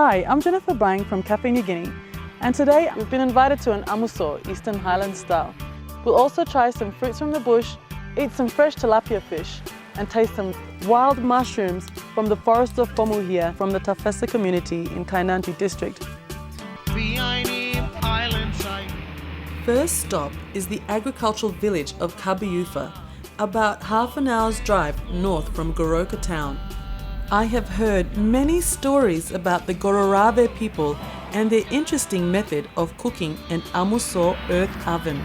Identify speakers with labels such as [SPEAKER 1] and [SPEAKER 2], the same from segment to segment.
[SPEAKER 1] Hi, I'm Jennifer Baing from Café Niugini, and today we've been invited to an amuso, Eastern Highlands style. We'll also try some fruits from the bush, eat some fresh tilapia fish, and taste some wild mushrooms from the forest of Pomu here from the Taesa community in Kainantu District. First stop is the agricultural village of Kabiufa, about half an hour's drive north from Goroka town. I have heard many stories about the Gororave people and their interesting method of cooking an amuso earth oven.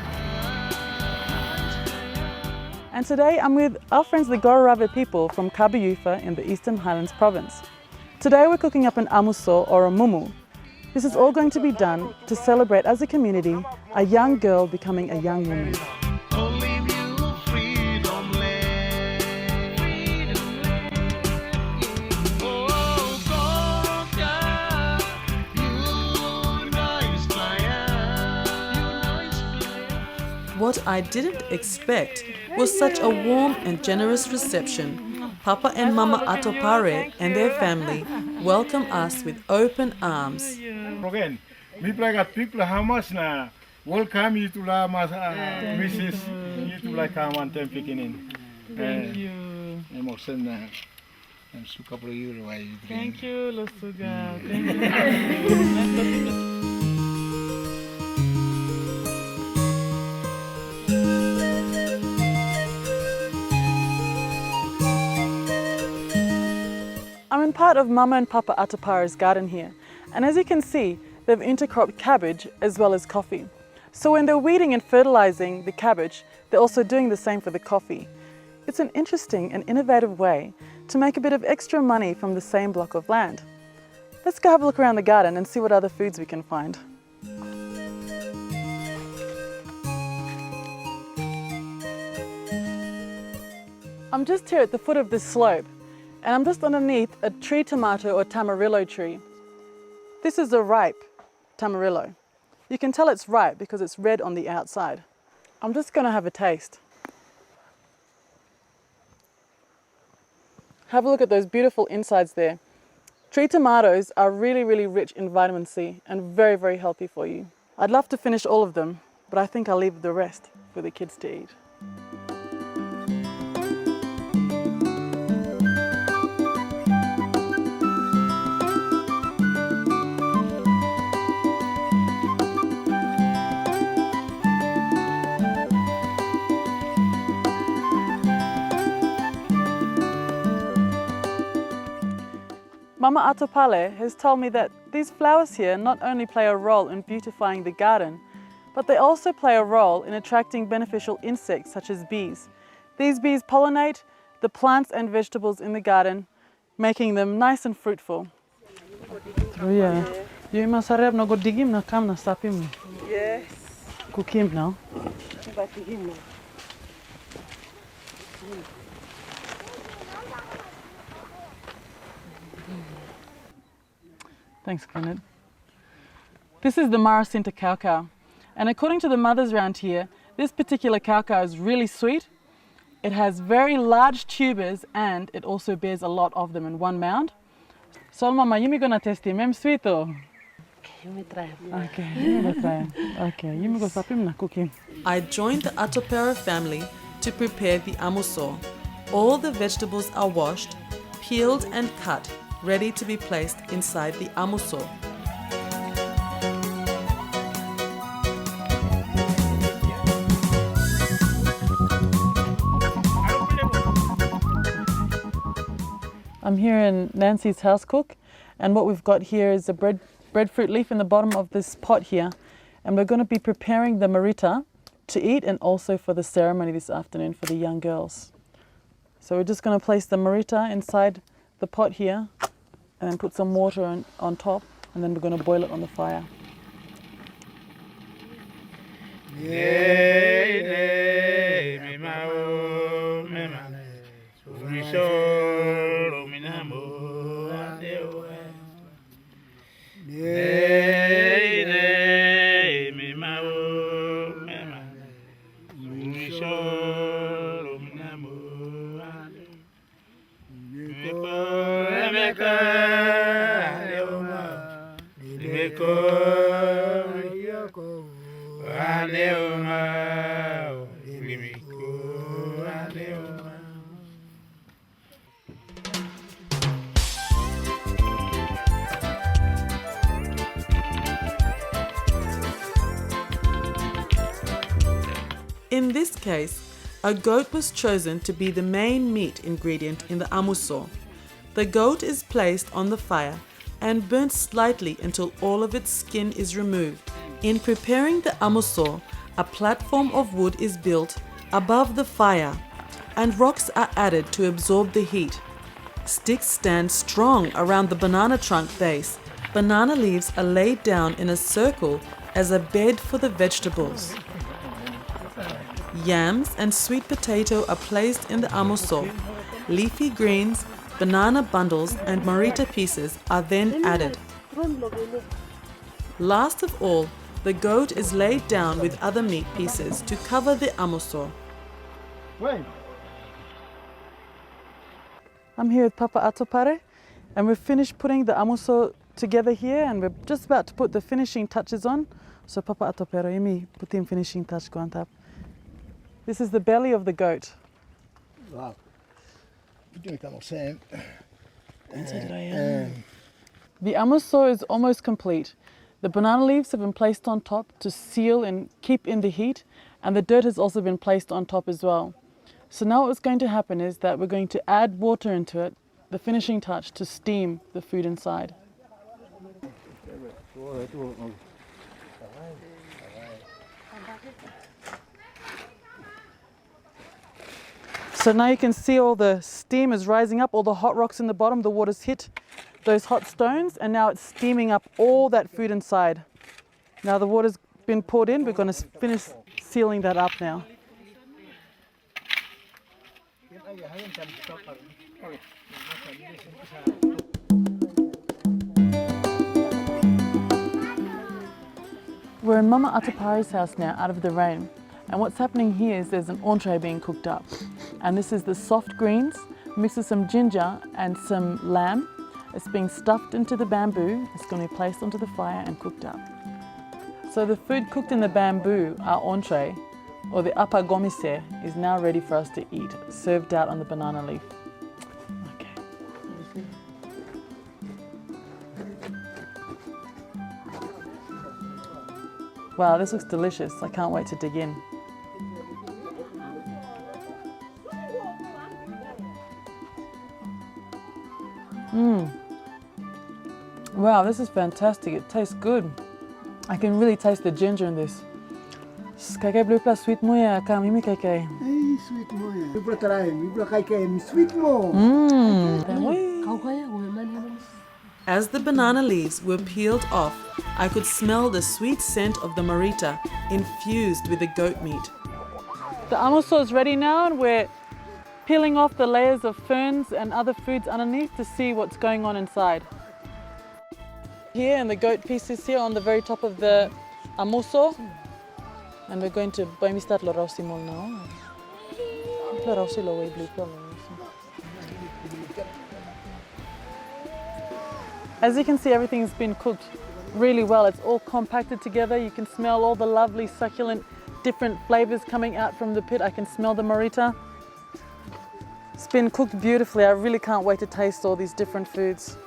[SPEAKER 1] And today I'm with our friends the Gororave people from Kabiufa in the Eastern Highlands province. Today we're cooking up an amuso or a mumu. This is all going to be done to celebrate as a community a young girl becoming a young woman. What I didn't expect was such a warm and generous reception. Papa and Mama Atopare and their family welcome us with open arms.
[SPEAKER 2] Again, we play at people how much now? Welcome you to La Mrs. You to like one time picking in.
[SPEAKER 1] Thank you.
[SPEAKER 2] Emotion and suka for you.
[SPEAKER 1] Thank you, Losuga. Thank you. I'm in part of Mama and Papa Atapare's garden here, and as you can see, they've intercropped cabbage as well as coffee. So when they're weeding and fertilizing the cabbage, they're also doing the same for the coffee. It's an interesting and innovative way to make a bit of extra money from the same block of land. Let's go have a look around the garden and see what other foods we can find. I'm just here at the foot of this slope, and I'm just underneath a tree tomato or tamarillo tree. This is a ripe tamarillo. You can tell it's ripe because it's red on the outside. I'm just going to have a taste. Have a look at those beautiful insides there. Tree tomatoes are really, really rich in vitamin C and very, very healthy for you. I'd love to finish all of them, but I think I'll leave the rest for the kids to eat. Mama Atopale has told me that these flowers here not only play a role in beautifying the garden, but they also play a role in attracting beneficial insects such as bees. These bees pollinate the plants and vegetables in the garden, making them nice and fruitful. Yes. Kukim now. Thanks, Kenneth. This is the Marita cow, and according to the mothers around here, this particular cow is really sweet. It has very large tubers and it also bears a lot of them in one mound. So Mama, you gonna test him. I'm sweet though. Okay, you try. Okay, you go stop him na cooking. I joined the Atopera family to prepare the amuso. All the vegetables are washed, peeled and cut, ready to be placed inside the amuso. I'm here in Nancy's house cook, and what we've got here is a breadfruit leaf in the bottom of this pot here, and we're going to be preparing the Marita to eat and also for the ceremony this afternoon for the young girls. So we're just going to place the Marita inside the pot here and then put some water on top, and then we're going to boil it on the fire. In this case, a goat was chosen to be the main meat ingredient in the amuso. The goat is placed on the fire and burnt slightly until all of its skin is removed. In preparing the amuso, a platform of wood is built above the fire and rocks are added to absorb the heat. Sticks stand strong around the banana trunk base. Banana leaves are laid down in a circle as a bed for the vegetables. Yams and sweet potato are placed in the amuso. Leafy greens, banana bundles and Marita pieces are then added. Last of all, the goat is laid down with other meat pieces to cover the amuso. I'm here with Papa Atopare and we've finished putting the amuso together here and we're just about to put the finishing touches on. So Papa Atopare, imi putin finishing touch ko antap. This is the belly of the goat.
[SPEAKER 3] Wow.
[SPEAKER 1] The amuso is almost complete. The banana leaves have been placed on top to seal and keep in the heat, and the dirt has also been placed on top as well. So now what's going to happen is that we're going to add water into it, the finishing touch, to steam the food inside. So now you can see all the steam is rising up, all the hot rocks in the bottom, the water's hit those hot stones and now it's steaming up all that food inside. Now the water's been poured in, we're going to finish sealing that up now. We're in Mama Atapari's house now, out of the rain. And what's happening here is there's an entree being cooked up. And this is the soft greens mixed with some ginger and some lamb. It's being stuffed into the bamboo. It's going to be placed onto the fire and cooked up. So the food cooked in the bamboo, our entree, or the Uppa Gomise, is now ready for us to eat, served out on the banana leaf. Okay. Wow, this looks delicious. I can't wait to dig in. Wow, this is fantastic. It tastes good. I can really taste the ginger in this. Kakai blue plus sweet moya kamimi kakai.
[SPEAKER 3] Hey, sweet moya. You brought sweet mo.
[SPEAKER 1] As the banana leaves were peeled off, I could smell the sweet scent of the Marita infused with the goat meat. The amuso is ready now and we're peeling off the layers of ferns and other foods underneath to see what's going on inside. Here, and the goat pieces here on the very top of the amuso. And we're going to start lorosi mol now. As you can see, everything has been cooked really well. It's all compacted together. You can smell all the lovely succulent different flavors coming out from the pit. I can smell the Marita. It's been cooked beautifully. I really can't wait to taste all these different foods.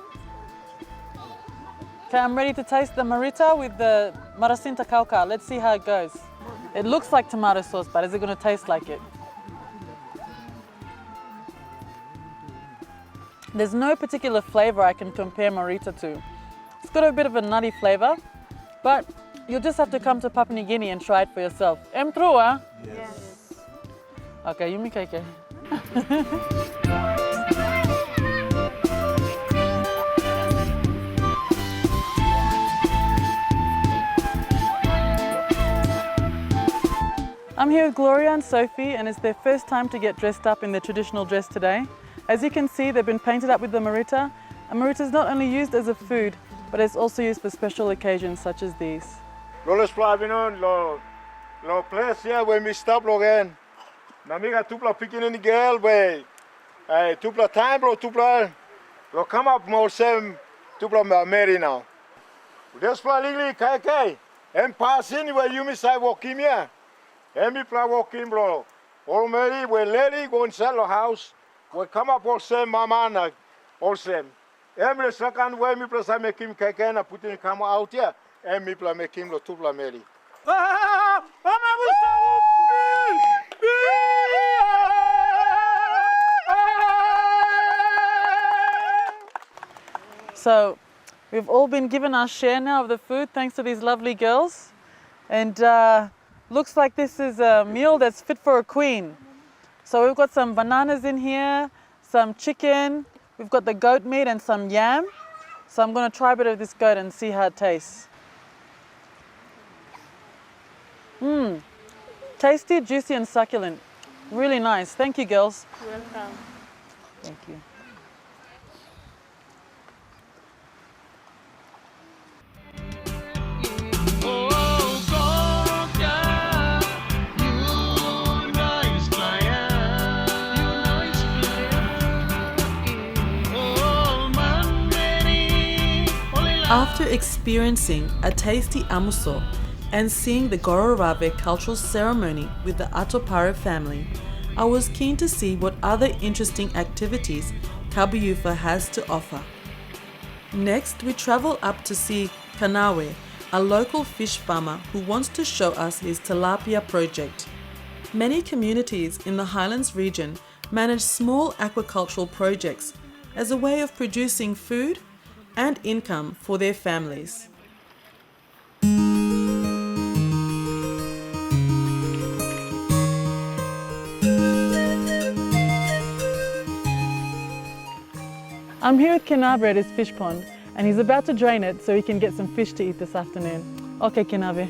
[SPEAKER 1] Okay, I'm ready to taste the Marita with the marasinta kauka. Let's see how it goes. It looks like tomato sauce, but is it going to taste like it? There's no particular flavor I can compare Marita to. It's got a bit of a nutty flavor, but you'll just have to come to Papua New Guinea and try it for yourself. Em trua? Yes. Okay, yumi keke. I'm here with Gloria and Sophie, and it's their first time to get dressed up in their traditional dress today. As you can see, they've been painted up with the Marita. And Marita is not only used as a food, but it's also used for special occasions such as these.
[SPEAKER 2] Lo place here when we stop again. Namiga tupla picking in the girl way. Tupla time bro tupla. Lo come up more same tupla marry now. Des plaligli kai. En pasin we you misai walkimia. Emi pla walkim bro. Already we lady go and sell a house. We come up all same mama all same. Every second way me plus I make him keke na put in come out here. And me plus make him lo tupla meri.
[SPEAKER 1] So we've all been given our share now of the food thanks to these lovely girls. And looks like this is a meal that's fit for a queen. So we've got some bananas in here, some chicken, we've got the goat meat and some yam. So I'm going to try a bit of this goat and see how it tastes. Tasty, juicy and succulent. Really nice. Thank you, girls.
[SPEAKER 4] You're welcome.
[SPEAKER 1] Thank you. After experiencing a tasty amuso and seeing the Gororave cultural ceremony with the Atopare family, I was keen to see what other interesting activities Kabiufa has to offer. Next, we travel up to see Kanawe, a local fish farmer who wants to show us his tilapia project. Many communities in the Highlands region manage small aquacultural projects as a way of producing food and income for their families. I'm here with Kinabe at his fish pond and he's about to drain it so he can get some fish to eat this afternoon. Okay, Kinabe.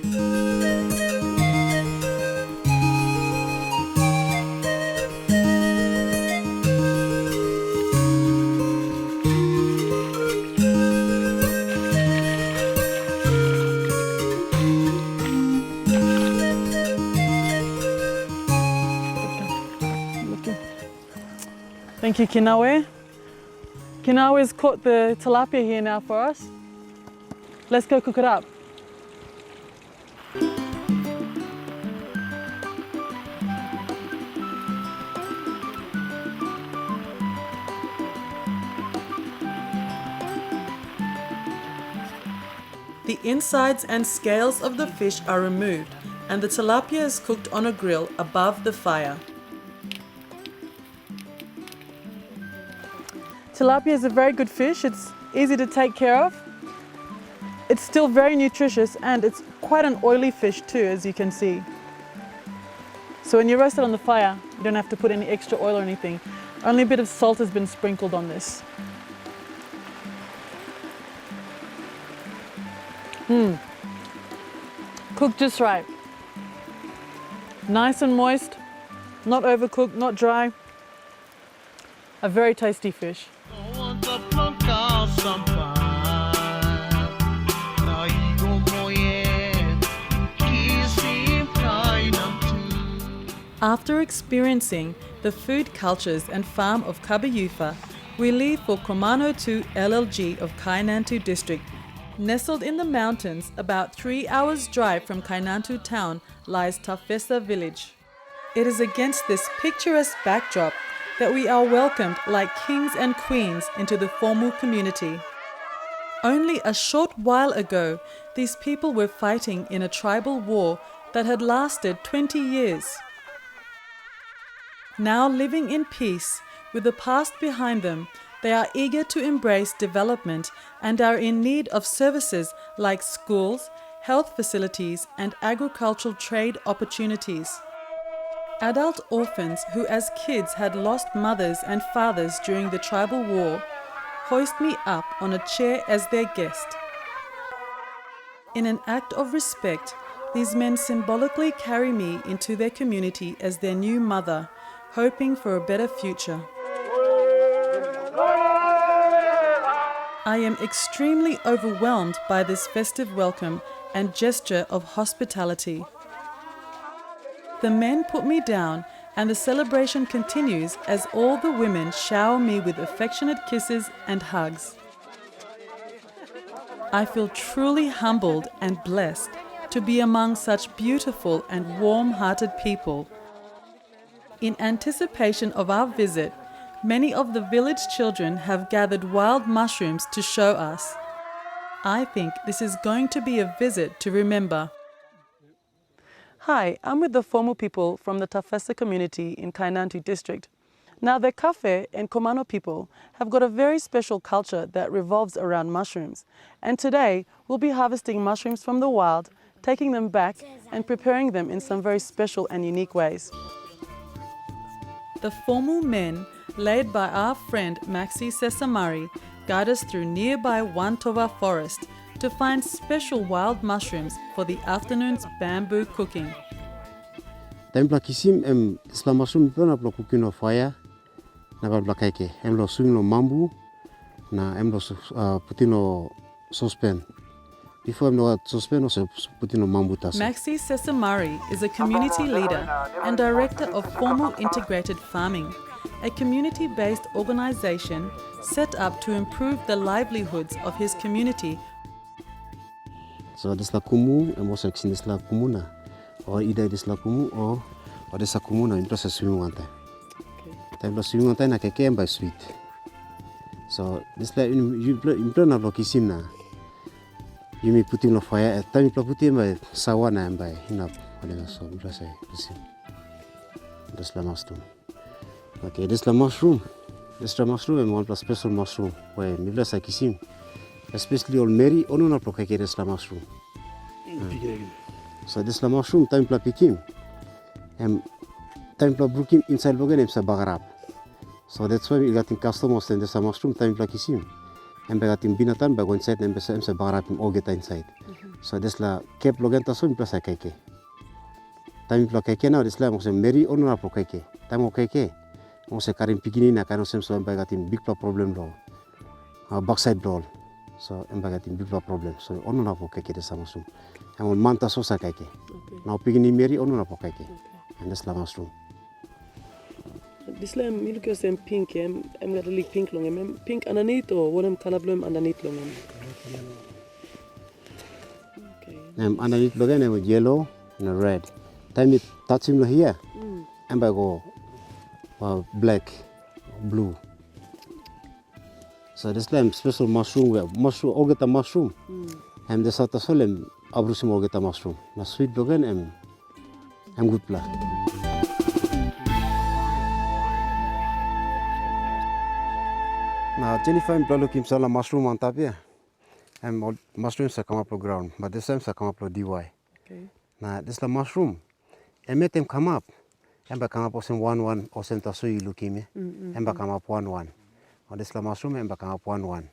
[SPEAKER 1] Thank you, Kinawe. Kinawe's caught the tilapia here now for us. Let's go cook it up. The insides and scales of the fish are removed and the tilapia is cooked on a grill above the fire. Tilapia is a very good fish. It's easy to take care of. It's still very nutritious and it's quite an oily fish too, as you can see. So when you roast it on the fire, you don't have to put any extra oil or anything. Only a bit of salt has been sprinkled on this. Cooked just right. Nice and moist, not overcooked, not dry. A very tasty fish. After experiencing the food cultures and farm of Kabiufa, we leave for Komano 2 LLG of Kainantu District. Nestled in the mountains, about 3 hours drive from Kainantu town, lies Taesa Village. It is against this picturesque backdrop that we are welcomed like kings and queens into the formal community. Only a short while ago, these people were fighting in a tribal war that had lasted 20 years. Now living in peace, with the past behind them, they are eager to embrace development and are in need of services like schools, health facilities, and agricultural trade opportunities. Adult orphans who as kids had lost mothers and fathers during the tribal war hoist me up on a chair as their guest. In an act of respect, these men symbolically carry me into their community as their new mother, hoping for a better future. I am extremely overwhelmed by this festive welcome and gesture of hospitality. The men put me down and the celebration continues as all the women shower me with affectionate kisses and hugs. I feel truly humbled and blessed to be among such beautiful and warm-hearted people. In anticipation of our visit, many of the village children have gathered wild mushrooms to show us. I think this is going to be a visit to remember. Hi, I'm with the Fomu people from the Taesa community in Kainantu District. Now, the Kafe and Komano people have got a very special culture that revolves around mushrooms. And today, we'll be harvesting mushrooms from the wild, taking them back and preparing them in some very special and unique ways. The Fomu men, led by our friend Maxi Sesamari, guide us through nearby Wantova forest to find special wild mushrooms for the afternoon's bamboo cooking.
[SPEAKER 4] Templa kisim isla mushroom pun aplo cooking of fire. Na babla kaike emlo swing no mambu na emlo putino saucepan before emlo saucepan also putino mambu taso.
[SPEAKER 1] Maxi Sesamari is a community leader and director of Formal Integrated Farming, a community-based organization set up to improve the livelihoods of his community.
[SPEAKER 4] So this la kumu emos exin this la kumuna or either this la kumu or this la kumuna in process swing one time. Time lo swing on time na keke by sweet. So this like you plan of kisim na. You may put in the fire at time you put in by sawana and by enough. So plus I kisim. This la mushroom. Okay, this la mushroom. This la mushroom and one plus special mushroom. Where me plus I kisim. Especially all Mary ono na pro keke this la mushroom. So this la mushroom time pla pikim. Time pla brukim inside logan sa bagarap. So that's why we got in customers and there's a mushroom time pla kisim. And we got in binatan by going inside and sa bagarap all get inside. So this la cap logan taso in plus keke. Time pla keke now this la mo Mary ono na pro keke. Time o keke. Mo se karim pikini na kano sem so by got in big problem law. Backside roll. So em got in big problem. So ono na pro keke this mushroom. And on manta so sa keke. Now pikini Mary ono na pro keke. And this la mushroom.
[SPEAKER 1] This lamb, you look at them pink, I'm got a little pink long, pink underneath or what color bloom underneath long? Okay.
[SPEAKER 4] Underneath logan and yellow and red. Time it touch him here, and I go black, blue. So this lamb special mushroom, mushroom, all get a mushroom. And the sort of solemn abrusim all get a mushroom. Na sweet logan and good pla. Now, Jennifer, I'm looking for a mushroom on top here. And mushrooms come up on the ground, but this time come up on DY.
[SPEAKER 1] Okay.
[SPEAKER 4] Now, this is the mushroom. I met them come up. And come up on 1-1 or center so you look in me. And come up 1-1. Or this is the mushroom and come up 1-1.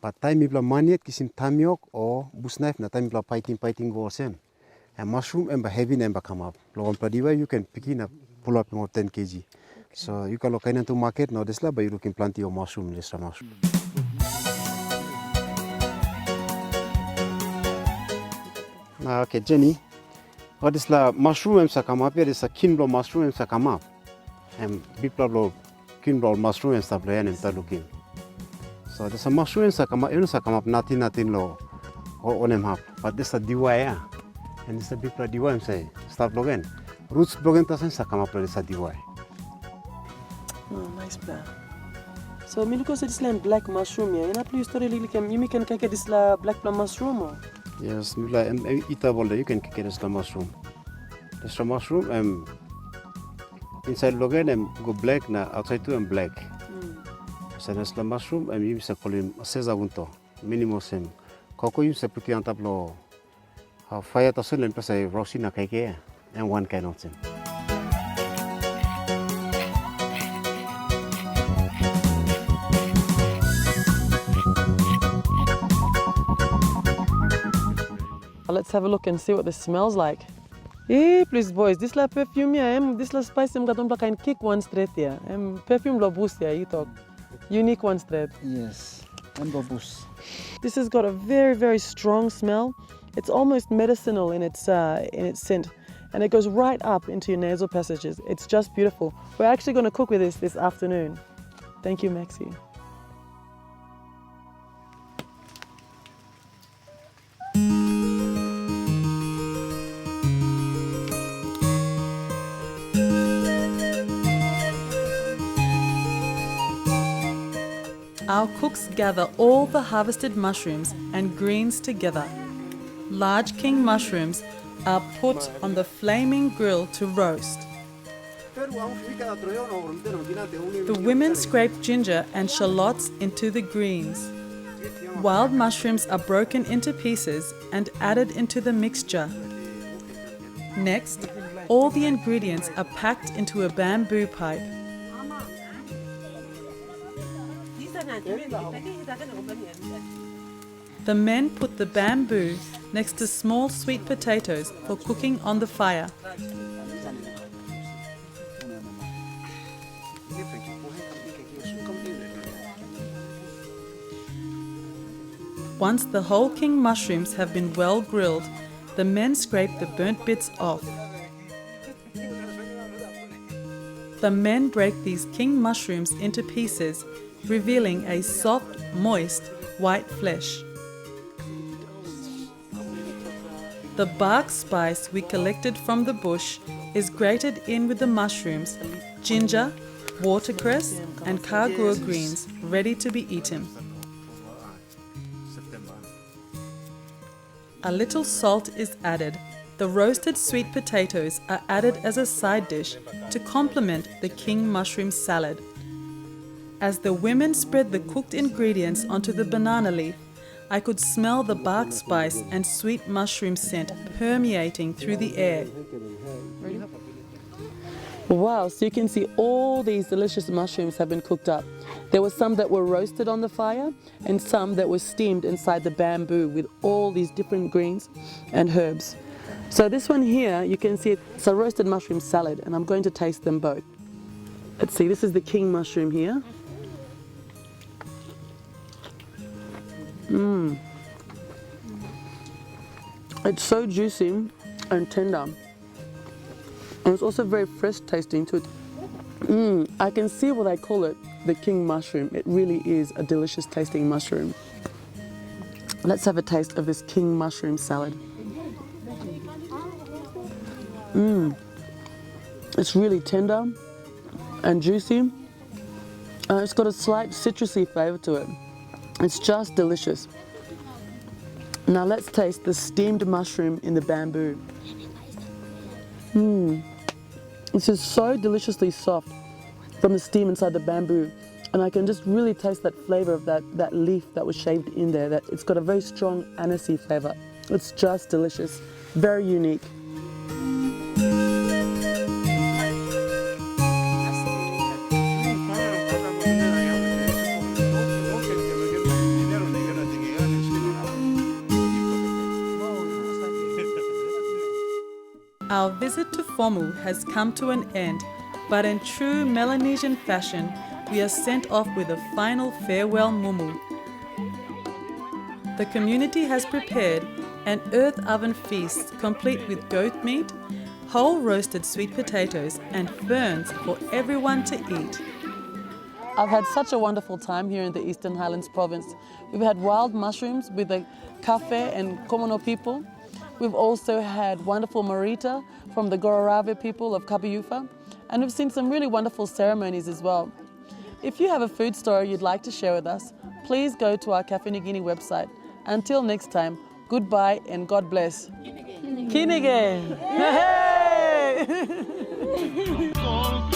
[SPEAKER 4] But time you money, kisim tamiok or bush knife, na time you fighting go same. And mushroom and heavy and come up. Logan DY, you can pick in up, pull up about 10 kg. So you can look into market now this lab, but you looking plenty of mushroom, this mushroom. Okay, Jenny. What is la mushroom and sakama? Here is a kinblo mushroom and sakama. And people kinblo mushroom and stuff like that looking. So there's a mushroom and sakama, even sakama nothing low or on them up. But this is a DY, and this is a big DY say stuff logan. Roots logan doesn't sakama this a DY.
[SPEAKER 1] Oh, nice plan. So, me look at this like black mushroom here. You know, please story really can you can get this black plum mushroom or?
[SPEAKER 4] Yes, you like eatable. You can get this mushroom. This mushroom inside logan go black na outside too and black. So this mushroom you say call him sezagunto minimum same. Koko you say put on top lo fire to so and say roasting na keke and one kind of thing. Let's have a look and see what this smells like. Hey, please boys, this la perfume here, this la spice got on kind kick one straight here. Perfume lo boost here, you talk. Unique one straight.
[SPEAKER 3] Yes, and boost.
[SPEAKER 1] This has got a very, very strong smell. It's almost medicinal in its scent, and it goes right up into your nasal passages. It's just beautiful. We're actually going to cook with this afternoon. Thank you, Maxi. our cooks gather all the harvested mushrooms and greens together. Large king mushrooms are put on the flaming grill to roast. The women scrape ginger and shallots into the greens. Wild mushrooms are broken into pieces and added into the mixture. Next, all the ingredients are packed into a bamboo pipe. The men put the bamboo next to small sweet potatoes for cooking on the fire. Once the whole king mushrooms have been well grilled, the men scrape the burnt bits off. The men break these king mushrooms into pieces, revealing a soft, moist, white flesh. The bark spice we collected from the bush is grated in with the mushrooms, ginger, watercress and kagua greens ready to be eaten. A little salt is added. The roasted sweet potatoes are added as a side dish to complement the king mushroom salad. As the women spread the cooked ingredients onto the banana leaf, I could smell the bark spice and sweet mushroom scent permeating through the air. Wow, so you can see all these delicious mushrooms have been cooked up. There were some that were roasted on the fire and some that were steamed inside the bamboo with all these different greens and herbs. So this one here, you can see it's a roasted mushroom salad, and I'm going to taste them both. Let's see, this is the king mushroom here. It's so juicy and tender. And it's also very fresh tasting too. I can see what I call it, the king mushroom. It really is a delicious tasting mushroom. Let's have a taste of this king mushroom salad. It's really tender and juicy. It's got a slight citrusy flavor to it. It's just delicious. Now let's taste the steamed mushroom in the bamboo. This is so deliciously soft from the steam inside the bamboo, and I can just really taste that flavor of that leaf that was shaved in there. That it's got a very strong anisey flavor. It's just delicious, very unique. Our visit to Fomu has come to an end, but in true Melanesian fashion, we are sent off with a final farewell mumu. The community has prepared an earth oven feast complete with goat meat, whole roasted sweet potatoes and ferns for everyone to eat. I've had such a wonderful time here in the Eastern Highlands province. We've had wild mushrooms with the Café and Komono people. We've also had wonderful Marita from the Gororave people of Kabiufa, and we've seen some really wonderful ceremonies as well. If you have a food story you'd like to share with us, please go to our Café Niugini website. Until next time, goodbye and God bless. Kinige! Hey!